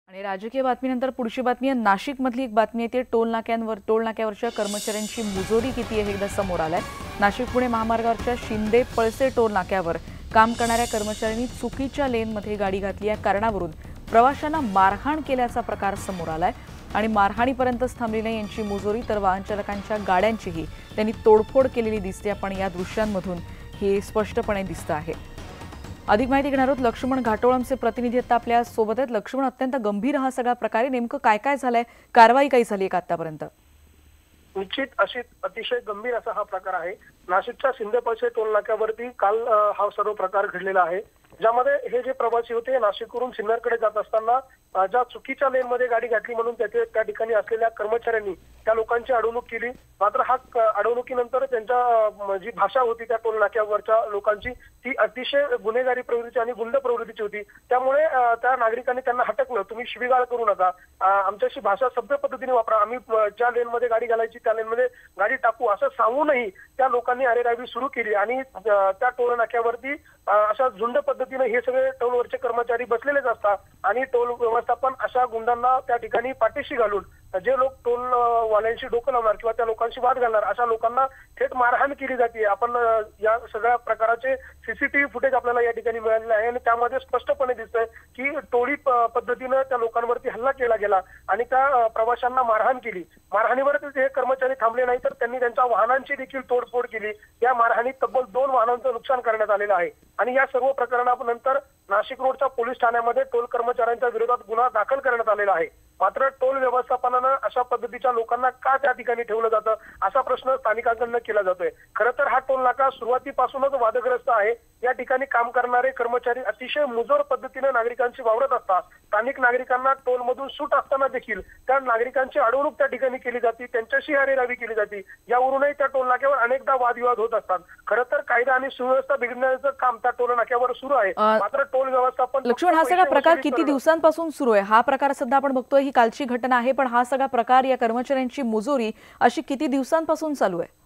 आणि राजकीय बातमीनंतर पुढची बातमी आहे नाशिकमधली एक बातमी येते टोल नाक्यावरच्या कर्मचाऱ्यांची मुजोरी किती आहे एकदा समोर आलाय। नाशिक पुणे महामार्गावरच्या शिंदे पळसे टोल नाक्यावर काम करणाऱ्या कर्मचाऱ्यांनी चुकीच्या लेनमध्ये गाडी घातली या कारणावरून प्रवाशांना मारहाण केल्याचा प्रकार समोर आलाय आणि मारहाणीपर्यंतच थांबली नाही यांची मुजोरी तर वाहन चालकांच्या गाड्यांचीही त्यांनी तोडफोड केलेली दिसते। आपण या दृश्यांमधून हे स्पष्टपणे दिसतं आहे। अधिक माहिती घेणार आहोत लक्ष्मण घाटोळ आमचे प्रतिनिधी आता आपल्या सोबत आहेत। लक्ष्मण, अत्यंत गंभीर हा सगळा प्रकार आहे, नेमकं काय काय झालंय, कारवाई काही झाली आहे का आतापर्यंत? निश्चित अतिशय गंभीर असा हा प्रकार आहे। नाशिकच्या शिंदे पळसे टोल नाक्यावरती काल हा सर्व प्रकार घडलेला आहे, ज्यामध्ये हे जे प्रवासी होते नाशिकवरून सिन्नरकडे जात असताना ज्या चुकीच्या लेनमध्ये गाडी घातली म्हणून त्या ठिकाणी असलेल्या कर्मचाऱ्यांनी त्या लोकांची अडवणूक केली। मात्र हा अडवणुकीनंतर त्यांच्या जी भाषा होती त्या टोल नाक्यावरच्या लोकांची ती अतिशय गुन्हेगारी प्रवृत्तीची आणि गुंड प्रवृत्तीची होती। त्यामुळे त्या नागरिकांनी त्यांना हटकलं, तुम्ही शिवीगाळ करू नका, आमच्याशी भाषा सभ्य पद्धतीने वापरा, आम्ही ज्या लेनमध्ये गाडी घालायची त्या लेनमध्ये गाडी टाकू असं सांगूनही त्या लोकांनी अरेरावी सुरू केली आणि त्या टोल नाक्यावरती अशा झुंड पद्धतीने हे सगळे टोलवरचे कर्मचारी बसलेलेच असतात आणि टोल व्यवस्थापन अशा गुंडांना त्या ठिकाणी पाठीशी घालून जे लोक टोल वाल्यांशी डोकं लावणार किंवा त्या लोकांशी वाद घालणार अशा लोकांना थेट मारहाण केली जाते। आपण या सगळ्या प्रकाराचे सीसीटीव्ही फुटेज आपल्याला या ठिकाणी मिळालेले आहे आणि त्यामध्ये स्पष्टपणे दिसतंय की टोळी पद्धतीने त्या लोकांवरती हल्ला केला गेला आणि त्या प्रवाशांना मारहाण केली। मारहाणीवर हे कर्मचारी थांबले नाही तर त्यांनी त्यांच्या वाहनांची देखील तोडफोड केली। या मारहाणीत तब्बल 2 वाहनांचं नुकसान करण्यात आलेलं आहे आणि या सर्व प्रकरणानंतर नाशिक रोडच्या पोलीस ठाण्यामध्ये टोल कर्मचाऱ्यांच्या विरोधात गुन्हा दाखल करण्यात आलेला आहे। मात्र टोल व्यवस्थापनानं अशा पद्धतीच्या लोकांना का त्या ठिकाणी ठेवलं जातं असा प्रश्न स्थानिकांकडून केला जातोय। खरं तर हा टोल नाका सुरुवातीपासूनच वादग्रस्त आहे। या ठिकाणी काम करणारे कर्मचारी अतिशय मुजोर पद्धतीने नागरिकांशी वावरत असतात। स्थानिक नागरिकांना टोलमधून सूट असताना देखील त्या नागरिकांची अडवणूक त्या ठिकाणी केली जाते, त्यांच्याशी अरेरावी केली जाते। यावरूनही त्या टोल नाक्यावर अनेकदा वादविवाद होत असतात। खरं तर कायदा आणि सुव्यवस्था बिघडण्याचं काम त्या टोल नाक्यावर सुरू आहे। मात्र टोल व्यवस्थापन लक्ष्मण, हा सगळा प्रकार किती दिवसांपासून सुरू आहे? हा प्रकार सध्या आपण बघतोय ही कालची घटना आहे, पण हा सगळा प्रकार या कर्मचाऱ्यांची मुजोरी अशी किती दिवसांपासून चालू आहे?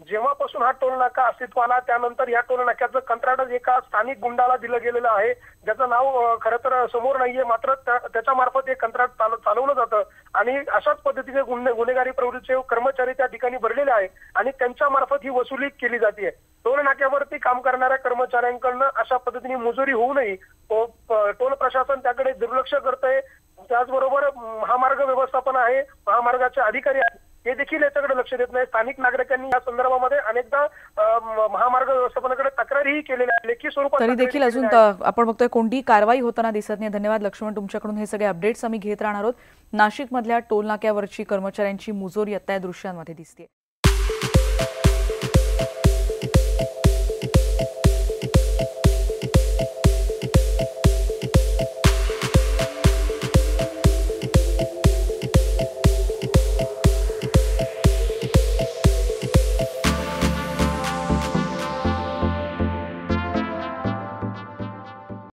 जेव्हापासून हा टोल नाका अस्तित्वात आला त्यानंतर या टोल नाक्याचं कंत्राटच एका स्थानिक गुंडाला दिलं गेलेलं आहे, ज्याचं नाव खरं तर समोर नाहीये। मात्र त्याच्या मार्फत हे कंत्राट चालवलं जातं आणि अशाच पद्धतीचे गुन्हेगारी प्रवृत्तीचे कर्मचारी त्या ठिकाणी भरलेले आहे आणि त्यांच्या मार्फत ही वसुली केली जाते। टोल नाक्यावरती काम करणाऱ्या कर्मचाऱ्यांकडनं अशा पद्धतीने मुजोरी होऊ नये, टोल प्रशासन त्याकडे दुर्लक्ष करतंय। त्याचबरोबर महामार्ग व्यवस्थापन आहे, महामार्गाचे अधिकारी आहेत, हे देखील याच्याकडे लक्ष देत नाही। स्थानिक नागरिकांनी या संदर्भामध्ये अनेकदा महामार्ग व्यवस्थापनाकडे तक्रारीही केलेल्या आहे, लेखी स्वरूपात तरी देखील अजून आपण बघतोय कोणतीही कारवाई होताना दिसत नाही। धन्यवाद लक्ष्मण, तुमच्याकडून हे सगळे अपडेट्स आम्ही घेत राहणार आहोत। नाशिकमधल्या टोल नाक्यावरची कर्मचाऱ्यांची मुजोरी आता या दृश्यांमध्ये दिसते।